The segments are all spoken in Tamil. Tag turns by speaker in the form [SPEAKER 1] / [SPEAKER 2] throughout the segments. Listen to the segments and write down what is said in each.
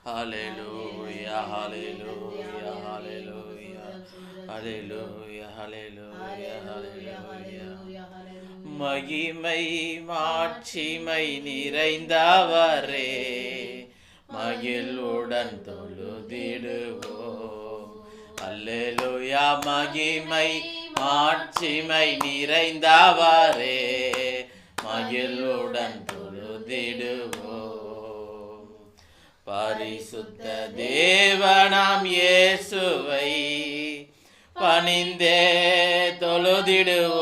[SPEAKER 1] Hallelujah, hallelujah, hallelujah, hallelujah, hallelujah, hallelujah. மகிமை மாட்சிமை நிறைந்தவரே, மகிழ்வுடன் தொழுதிடுவோம். அல்லேலூயா. மகிமை மாட்சிமை நிறைந்தவரே, மகிழ்வுடன் தொழுதிடுவோம். பரிசுத்த தேவனாம் இயேசுவை பணிந்தே தொழுதிடுவோம்.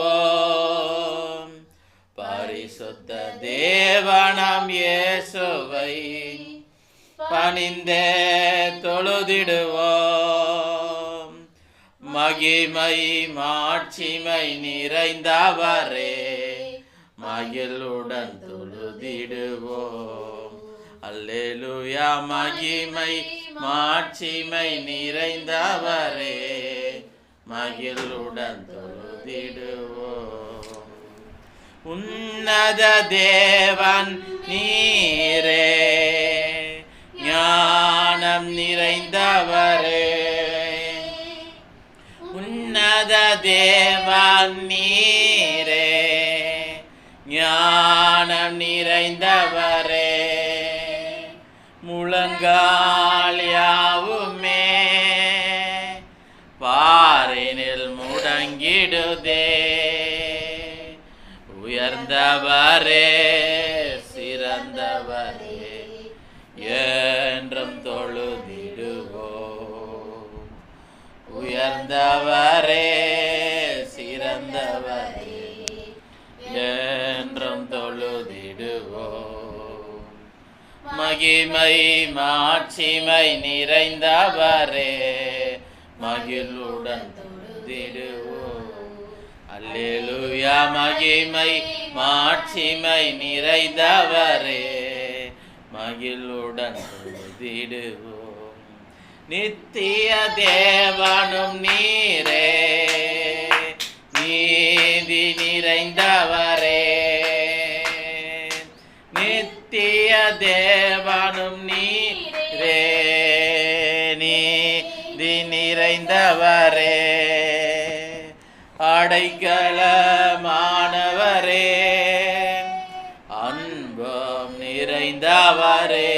[SPEAKER 1] பரிசுத்த தேவனாம் இயேசுவை பணிந்தே தொழுதிடுவோம். மகிமை மாட்சிமை நிறைந்தவரே, மகிழ்வுடன் தொழுதிடுவோம். அல்லேலூயா. மகிமை மாட்சிமை நிறைந்தவரே, மகிழ்வுடன் தொழுதிடுவோம். உன்னத தேவன் நீரே, ஞானம் நிறைந்தவரே. உன்னத தேவன் நீரே, ஞானம் நிறைந்தவரே. முழங்கால் யாவுமே பாரினில் முடங்கிடுதே. உயர்ந்தவரே, சிறந்தவரே, என்றும் தொழுதிடுவோம். உயர்ந்தவரே, சிறந்தவரே, என்றும் தொழுதிடுவோம். மகிமை மாட்சிமை நிறைந்தவரே, மகிழ்வுடன் தொழுதிடுவோம். அல்லேலூயா. மகிமை மாட்சிமை நிறைந்தவரே, மகிழ்வுடன் தொழுதிடுவோம். நித்திய தேவனும் நீரே, நீதி நிறைந்தவரே. நித்திய தேவனும் நீரே, நீதி நிறைந்தவரே. அடைக்கலமானவரே, அன்பும் நிறைந்தவரே.